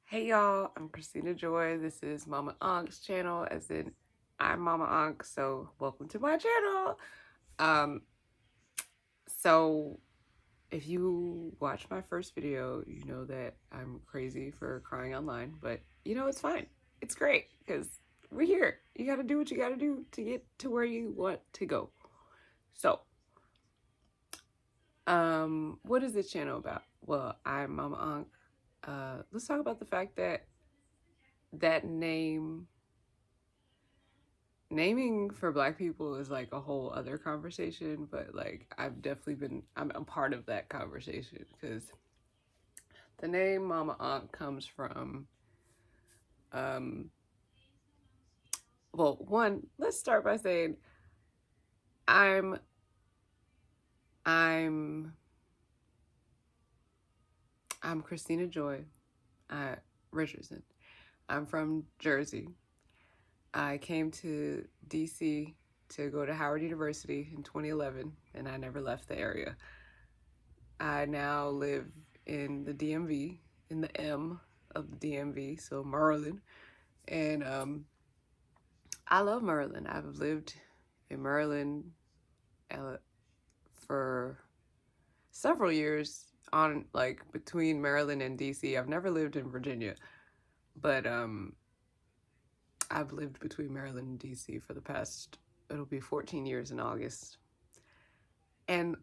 Hey y'all, I'm Christina Joy. This is Mama Ank's channel, as in I'm Mama Ankh, so welcome to my channel. Um, so if you watch my first video, you know that I'm crazy for crying online, but it's fine. It's great because we're here. You gotta do what you gotta do to get to where you want to go. So, what is this channel about? Well, I'm Mama Ankh. Let's talk about the fact that that naming for Black people is like a whole other conversation, but like I'm part of that conversation because the name Mama Ankh comes from, um, well, one, let's start by saying I'm, I'm, I'm Christina Joy Richardson. I'm from Jersey. I came to DC to go to Howard University in 2011, and I never left the area. I now live in the DMV, in the M of the DMV, so Maryland. And I love Maryland. I've lived in Maryland for several years on like between Maryland and DC. I've never lived in Virginia, but I've lived between Maryland and DC for the past, it'll be 14 years in August. And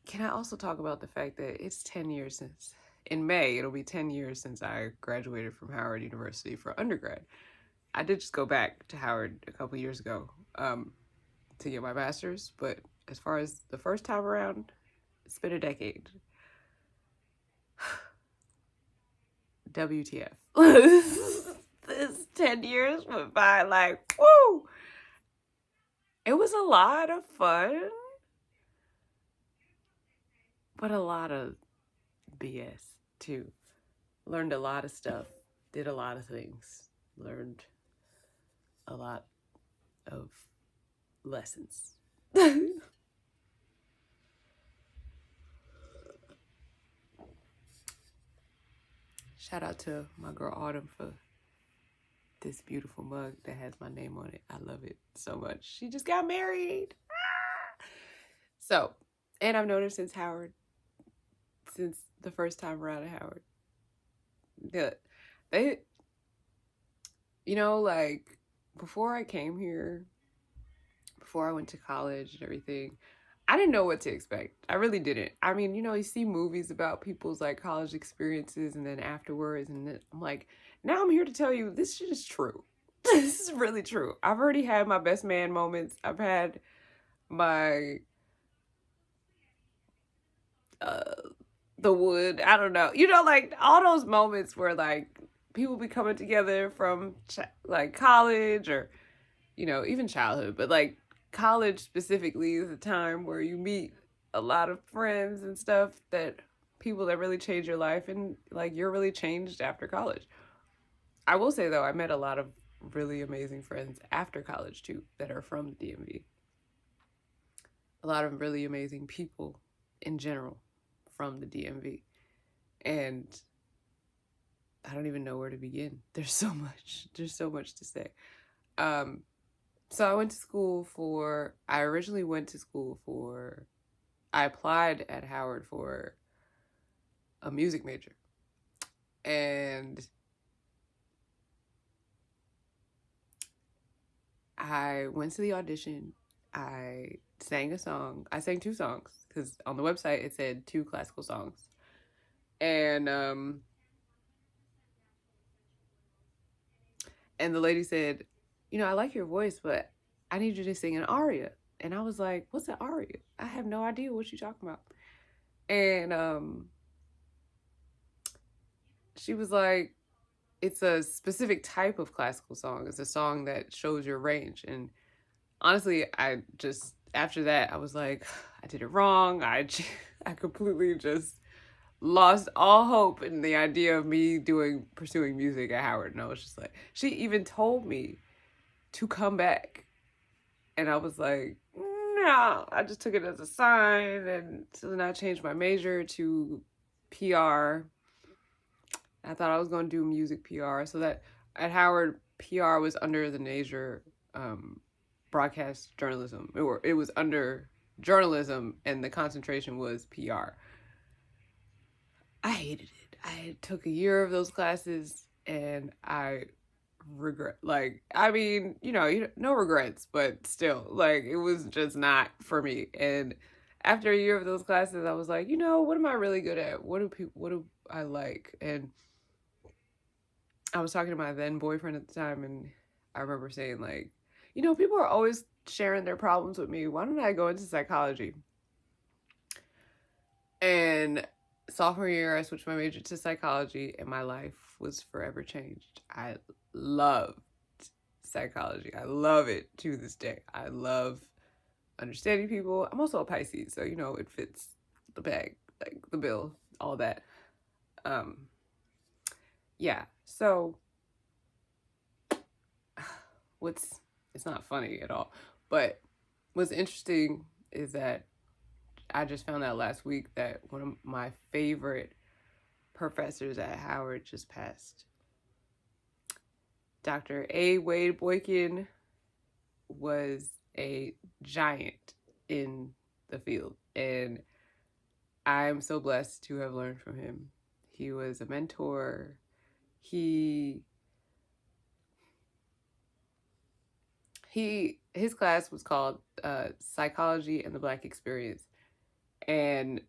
can I also talk about the fact that it's 10 years since, in May, it'll be 10 years since I graduated from Howard University for undergrad. I did just go back to Howard a couple years ago to get my master's, but as far as the first time around, it's been a decade. WTF. This 10 years went by like, woo! It was a lot of fun, but a lot of BS too. Learned a lot of stuff, did a lot of things, learned a lot of lessons. Shout out to my girl Autumn for this beautiful mug that has my name on it. I love it so much. She just got married. So, and I've known her since the first time around at Howard. Yeah, they, like before I came here, before I went to college and everything, I didn't know what to expect. I really didn't. I mean, you see movies about people's like college experiences and then afterwards, and then I'm like, now I'm here to tell you this shit is true. This is really true. I've already had my best man moments. I've had my uh the wood. I don't know. Like all those moments where like people be coming together from like college or even childhood, but like college specifically is a time where you meet a lot of friends and stuff, that people that really change your life, and like you're really changed after college. I will say though, I met a lot of really amazing friends after college too that are from the DMV. A lot of really amazing people in general from the DMV. And I don't even know where to begin. There's so much. There's so much to say. Um, So I originally went to school for, I applied at Howard for a music major. And I went to the audition. I sang a song. I sang two songs because on the website it said two classical songs. And the lady said, I like your voice, but I need you to sing an aria. And I was like, what's an aria? I have no idea what you're talking about. And she was like, it's a specific type of classical song. It's a song that shows your range. And honestly, I just, after that, I was like, I did it wrong. I completely just lost all hope in the idea of me pursuing music at Howard. And I was just like, she even told me to come back. And I was like, no, I just took it as a sign. And so then I changed my major to PR. I thought I was going to do music PR. So that at Howard, PR was under the major broadcast journalism. It was under journalism, and the concentration was PR. I hated it. I took a year of those classes, and I regret, like, I mean, no regrets, but still, like, it was just not for me. And after a year of those classes, I was like, what am I really good at? What do I like? And I was talking to my then boyfriend at the time, and I remember saying, like, people are always sharing their problems with me. Why don't I go into psychology? And sophomore year, I switched my major to psychology, and my life was forever changed. I loved psychology. I love it to this day. I love understanding people. I'm also a Pisces, so it fits the bag, like the bill, all that. Yeah. So it's not funny at all, but what's interesting is that I just found out last week that one of my favorite professors at Howard just passed. Dr. A. Wade Boykin was a giant in the field, and I'm so blessed to have learned from him. He was a mentor. His class was called Psychology and the Black Experience, and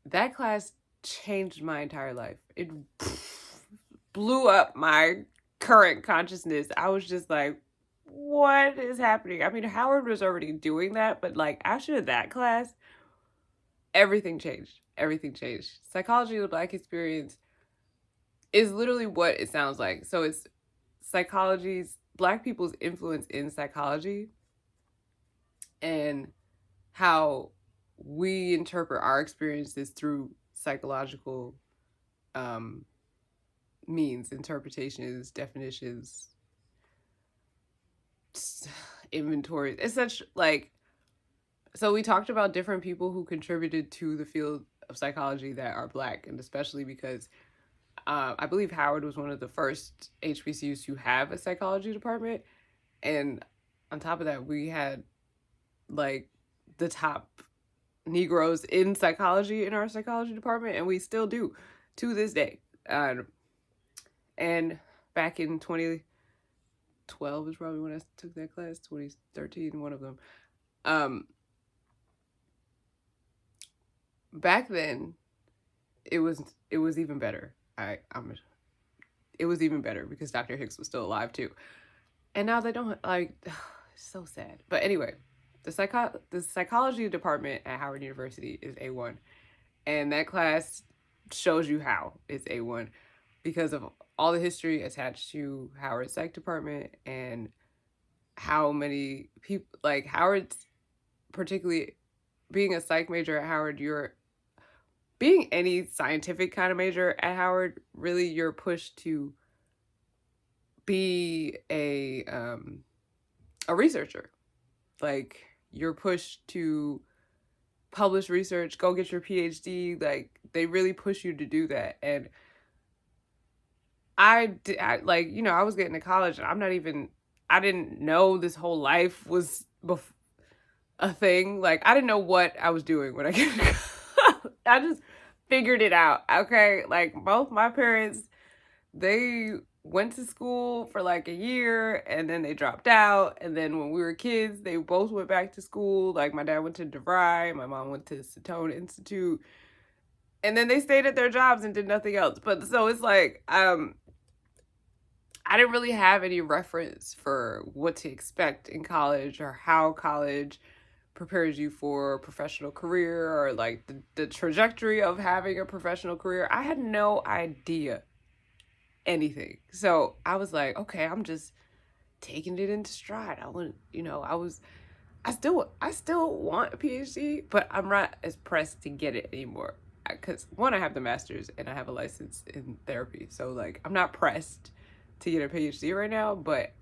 that class changed my entire life. It blew up my current consciousness. I was just like, what is happening? I mean, Howard was already doing that, but like after that class, everything changed. Everything changed. Psychology of the Black Experience is literally what it sounds like. So it's Black people's influence in psychology and how we interpret our experiences through psychological means, interpretations, definitions, inventories. It's such like, so we talked about different people who contributed to the field of psychology that are Black, and especially because I believe Howard was one of the first HBCUs to have a psychology department. And on top of that, we had like the top Negroes in psychology in our psychology department, and we still do to this day. And back in 2012 is probably when I took that class, 2013, one of them. Back then, it was even better. It was even better because Dr. Hicks was still alive too. And now they don't, like, it's so sad. But anyway, the psychology department at Howard University is A1. And that class shows you how it's A1 because of all the history attached to Howard's psych department and how many people, like Howard's, particularly being a psych major at Howard, being any scientific kind of major at Howard, really you're pushed to be a researcher. Like, you're pushed to publish research, go get your PhD. Like, they really push you to do that. And I was getting to college, and I didn't know this whole life was a thing. Like, I didn't know what I was doing when I got to college. I just figured it out. Okay. Like, both my parents, they went to school for like a year and then they dropped out. And then when we were kids, they both went back to school. Like, my dad went to DeVry, my mom went to Satone Institute. And then they stayed at their jobs and did nothing else. But so it's like, I didn't really have any reference for what to expect in college or how college prepares you for a professional career or like the trajectory of having a professional career. I had no idea anything. So I was like, okay, I'm just taking it into stride. I still want a PhD, but I'm not as pressed to get it anymore. Because one, I have the master's and I have a license in therapy. So like, I'm not pressed to get a PhD right now, but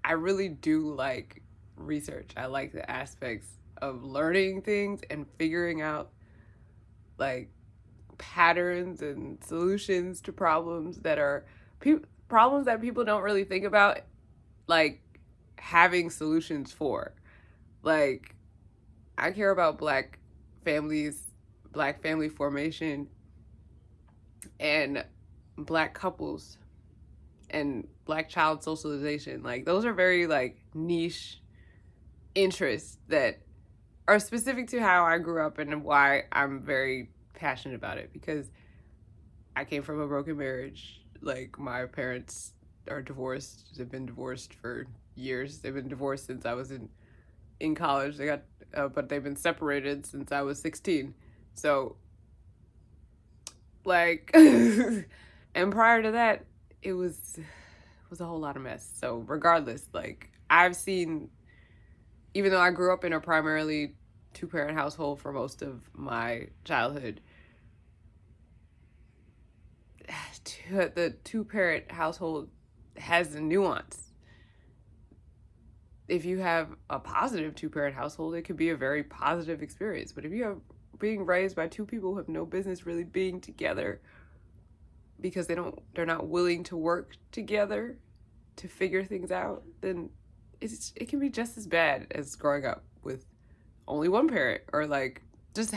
I really do like research. I like the aspects of learning things and figuring out like patterns and solutions to problems that are problems that people don't really think about, like having solutions for. Like, I care about black families, black family formation, and black couples, and black child socialization. Like, those are very like niche interests that are specific to how I grew up and why I'm very passionate about it, because I came from a broken marriage. Like, my parents are divorced. They've been divorced for years. They've been divorced since I was in college. They got but they've been separated since I was 16. So, like, and prior to that, it was a whole lot of mess. So regardless, like, I've seen, even though I grew up in a primarily two-parent household for most of my childhood, the two-parent household has a nuance. If you have a positive two-parent household, it could be a very positive experience. But if you have being raised by two people who have no business really being together because they're not willing to work together to figure things out, then it can be just as bad as growing up with only one parent, or like just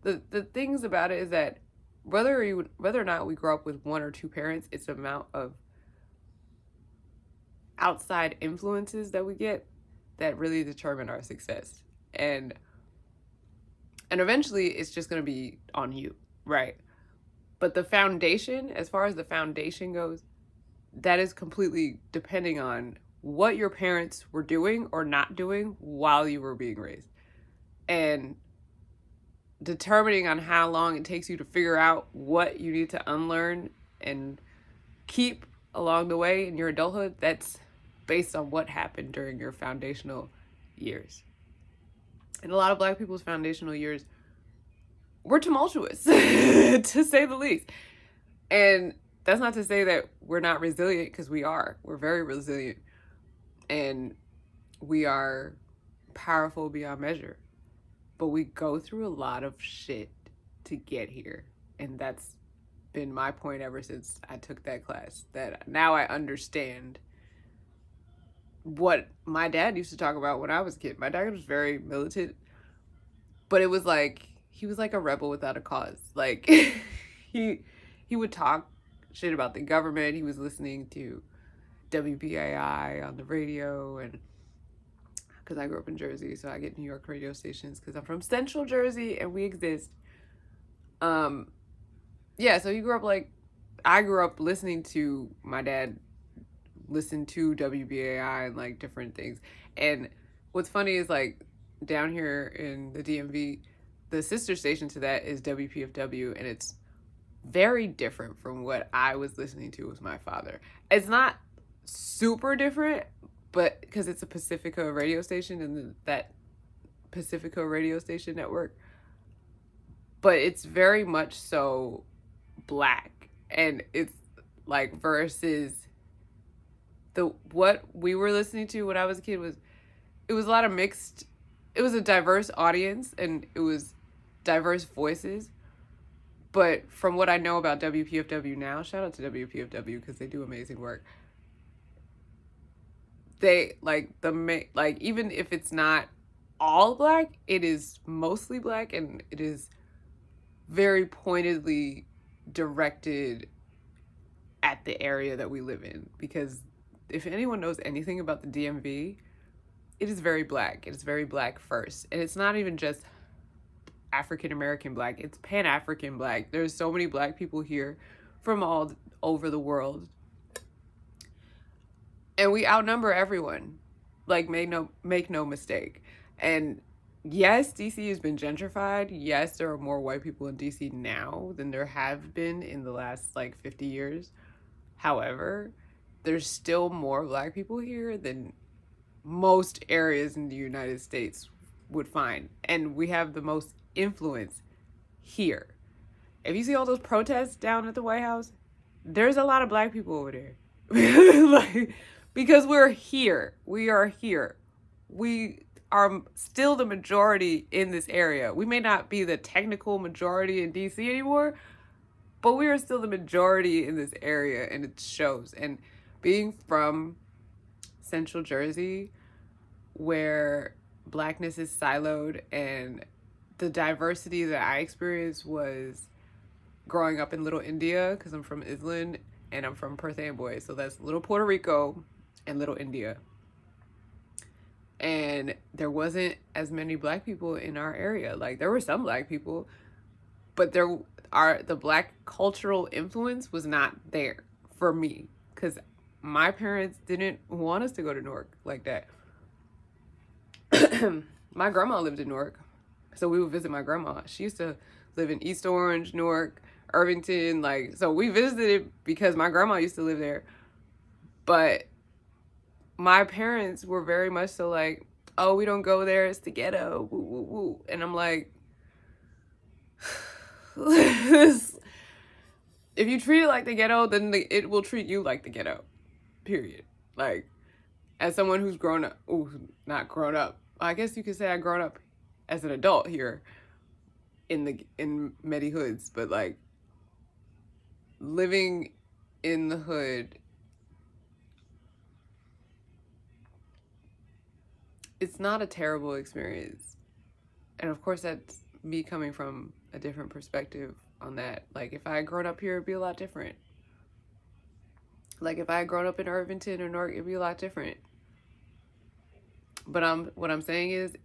the things about it is that whether or not we grow up with one or two parents, it's the amount of outside influences that we get that really determine our success. And eventually it's just going to be on you, right? But the foundation, as far as the foundation goes, that is completely depending on what your parents were doing or not doing while you were being raised. And determining on how long it takes you to figure out what you need to unlearn and keep along the way in your adulthood, that's based on what happened during your foundational years. And a lot of Black people's foundational years were tumultuous, to say the least. And that's not to say that we're not resilient, because we are. We're very resilient. And we are powerful beyond measure. But we go through a lot of shit to get here. And that's been my point ever since I took that class. That now I understand what my dad used to talk about when I was a kid. My dad was very militant, but it was like, he was like a rebel without a cause. Like, he would talk shit about the government. He was listening to WBAI on the radio, and because I grew up in Jersey, so I get New York radio stations because I'm from Central Jersey and we exist. Yeah, so I grew up listening to my dad listen to WBAI and like different things. And what's funny is, like, down here in the DMV, the sister station to that is WPFW, and it's very different from what I was listening to with my father. It's not super different, but because it's a Pacifica radio station and that Pacifica radio station network, but it's very much so Black. And it's like, versus what we were listening to when I was a kid, it was a lot of mixed, it was a diverse audience and it was diverse voices. But from what I know about WPFW now, shout out to WPFW because they do amazing work. They even if it's not all Black, it is mostly Black, and it is very pointedly directed at the area that we live in. Because if anyone knows anything about the DMV, it is very Black. It's very Black first. And it's not even just African American Black, it's Pan-African Black. There's so many Black people here from all over the world. And we outnumber everyone. Like, make no mistake. And yes, DC has been gentrified. Yes, there are more white people in DC now than there have been in the last 50 years. However, there's still more Black people here than most areas in the United States would find. And we have the most influence here. If you see all those protests down at the White House, there's a lot of Black people over there. Because we're here. We are here. We are still the majority in this area. We may not be the technical majority in DC anymore, but we are still the majority in this area, and it shows. And being from Central Jersey, where blackness is siloed, and the diversity that I experienced was growing up in Little India, because I'm from Island and I'm from Perth Amboy, so that's Little Puerto Rico and Little India. And there wasn't as many black people in our area. Like, there were some black people, but the black cultural influence was not there for me, because my parents didn't want us to go to Newark like that. My grandma lived in Newark, so we would visit my grandma. She used to live in East Orange, Newark, Irvington, like, so we visited because my grandma used to live there. But my parents were very much so like, oh, we don't go there, it's the ghetto, woo, woo, woo. And I'm like, if you treat it like the ghetto, then it will treat you like the ghetto, period. Like, as someone who's grown up, not grown up, I guess you could say I've grown up as an adult here in many hoods, but like, living in the hood, it's not a terrible experience. And of course, that's me coming from a different perspective on that. Like, if I had grown up here, it'd be a lot different. Like, if I had grown up in Irvington or Newark, it'd be a lot different. But what I'm saying is,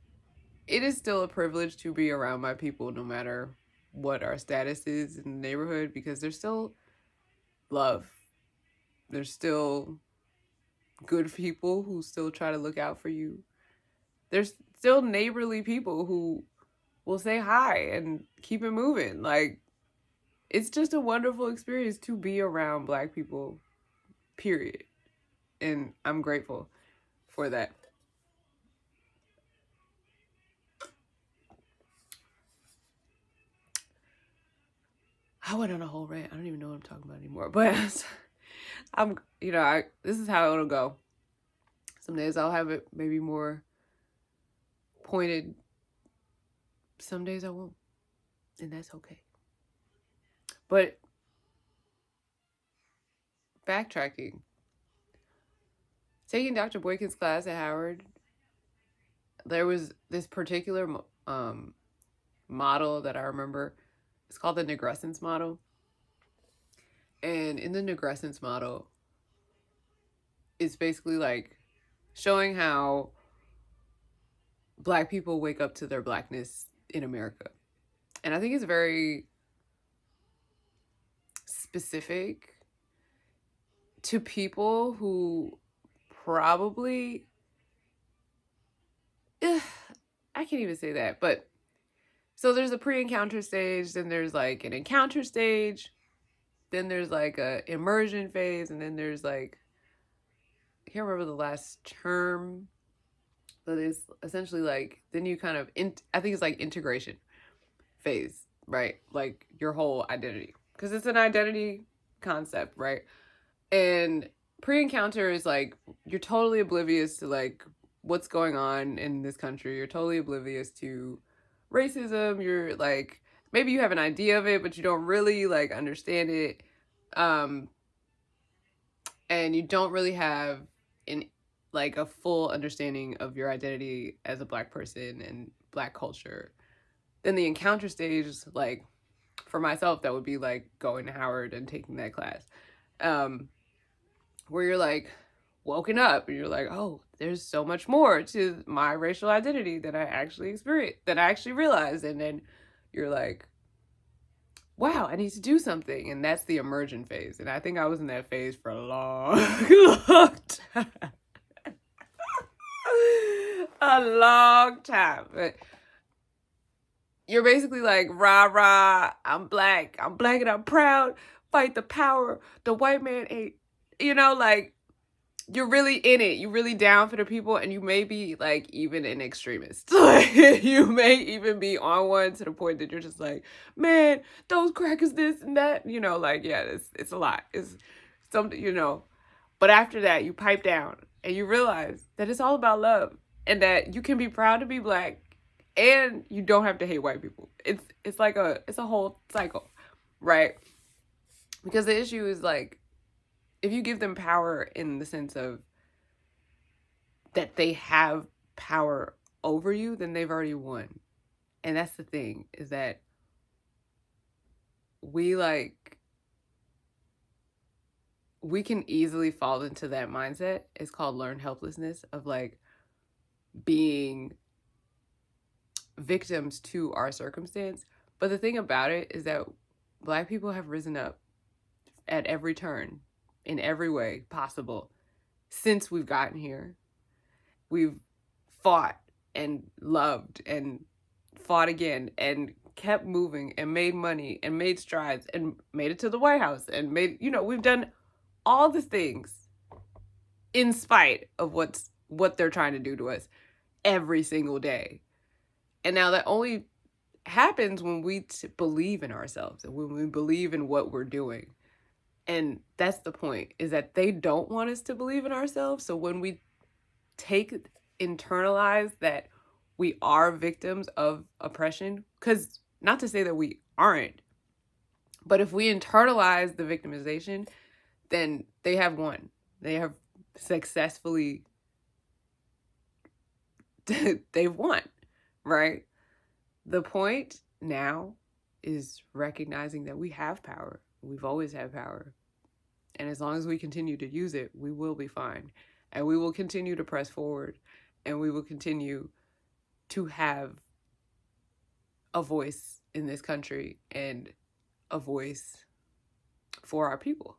it is still a privilege to be around my people, no matter what our status is in the neighborhood, because there's still love. There's still good people who still try to look out for you. There's still neighborly people who will say hi and keep it moving. Like, it's just a wonderful experience to be around black people, period. And I'm grateful for that. I went on a whole rant. I don't even know what I'm talking about anymore. But this is how it'll go. Some days I'll have it maybe more pointed. Some days I won't. And that's okay. But backtracking. Taking Dr. Boykin's class at Howard, there was this particular model that I remember. It's called the Negrescence model. And in the Negrescence model, it's basically like showing how black people wake up to their blackness in America. And I think it's very specific to people who probably, I can't even say that, but so there's a pre-encounter stage, then there's like an encounter stage, then there's like a immersion phase, and then there's like, I can't remember the last term, but it's essentially like, then you kind of, I think it's like integration phase, right? Like your whole identity, because it's an identity concept, right? And pre-encounter is like, you're totally oblivious to like what's going on in this country. You're totally oblivious to racism. You're like, maybe you have an idea of it, but you don't really like understand it. And you don't really have a full understanding of your identity as a black person and black culture. Then the encounter stage, like for myself, that would be like going to Howard and taking that class. Where you're like woken up and you're like, oh, there's so much more to my racial identity that I actually experienced, that I actually realized. And then you're like, wow, I need to do something. And that's the emergent phase. And I think I was in that phase for a long, long time. A long time. But you're basically like, rah, rah, I'm black and I'm proud, fight the power, the white man ain't, like, you're really in it. You're really down for the people, and you may be like even an extremist. You may even be on one to the point that you're just like, man, those crackers, this and that. Like, yeah, it's a lot. It's something, But after that, you pipe down and you realize that it's all about love, and that you can be proud to be black, and you don't have to hate white people. It's a whole cycle, right? Because the issue is like, if you give them power in the sense of that they have power over you, then they've already won. And that's the thing, is that we like, we can easily fall into that mindset. It's called learned helplessness, of like being victims to our circumstance. But the thing about it is that Black people have risen up at every turn, in every way possible, since we've gotten here. We've fought and loved and fought again and kept moving and made money and made strides and made it to the White House and made, we've done all the things in spite of what they're trying to do to us every single day. And now that only happens when we believe in ourselves and when we believe in what we're doing. And that's the point, is that they don't want us to believe in ourselves. So when we internalize that we are victims of oppression, because not to say that we aren't, but if we internalize the victimization, then they have won. They have successfully, they've won, right? The point now is recognizing that we have power. We've always had power. And as long as we continue to use it, we will be fine. And we will continue to press forward. And we will continue to have a voice in this country and a voice for our people.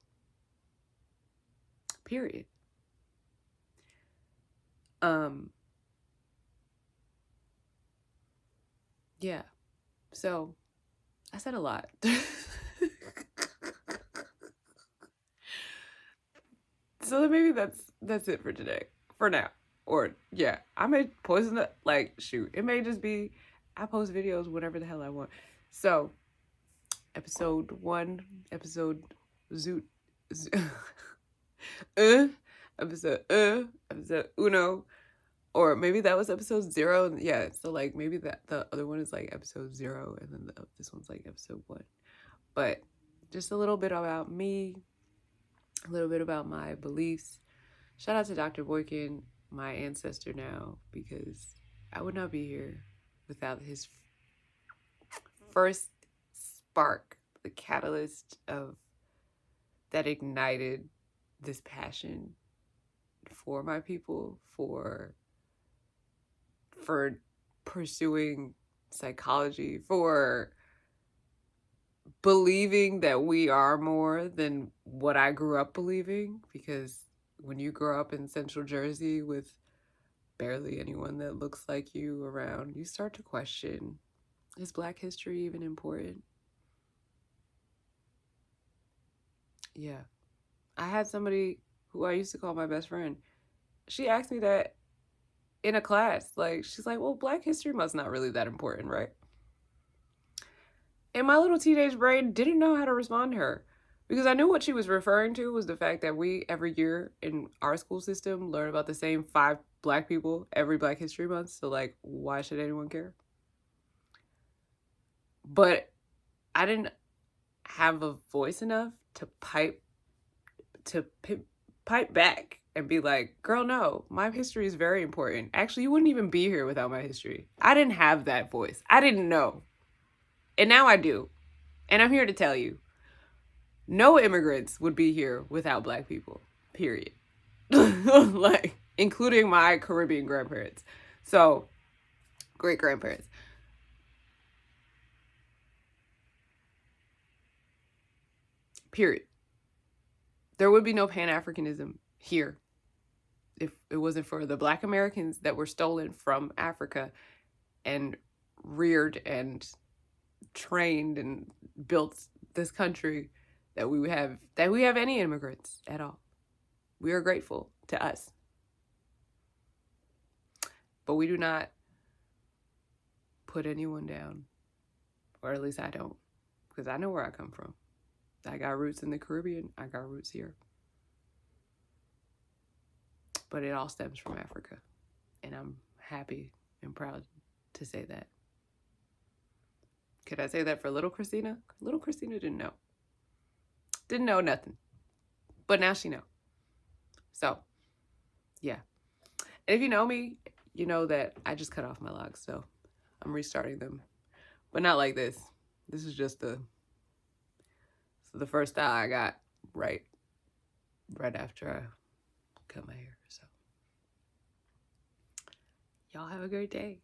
Period. Yeah. So I said a lot. So maybe that's it for today. For now. Or yeah, I may poison it, like shoot. It may just be I post videos whenever the hell I want. So episode 1, episode zoot episode uno, or maybe that was episode 0. Yeah, so like maybe that the other one is like episode 0, and then this one's like episode 1. But just a little bit about me, a little bit about my beliefs. Shout out to Dr. Boykin, my ancestor now, because I would not be here without his first spark, the catalyst of that ignited this passion for my people, for pursuing psychology, for believing that we are more than what I grew up believing. Because when you grow up in Central Jersey with barely anyone that looks like you around, you start to question, is Black history even important? Yeah. I had somebody who I used to call my best friend. She asked me that in a class. Like, she's like, well, Black history must not really that important, right? And my little teenage brain didn't know how to respond to her, because I knew what she was referring to was the fact that we, every year in our school system, learn about the same 5 Black people every Black History Month. So, like, why should anyone care? But I didn't have a voice enough to pipe back and be like, girl, no, my history is very important. Actually, you wouldn't even be here without my history. I didn't have that voice. I didn't know. And now I do. And I'm here to tell you, no immigrants would be here without Black people, period. Like, including my Caribbean grandparents. So, great grandparents. Period. There would be no Pan-Africanism here if it wasn't for the Black Americans that were stolen from Africa and reared and trained and built this country that we have any immigrants at all. We are grateful to us. But we do not put anyone down, or at least I don't, because I know where I come from. I got roots in the Caribbean. I got roots here. But it all stems from Africa. And I'm happy and proud to say that. Could I say that for little Christina? Little Christina didn't know. Didn't know nothing. But now she know. So, yeah. And if you know me, you know that I just cut off my locks, so I'm restarting them. But not like this. This is just the first style I got right after I cut my hair. So y'all have a great day.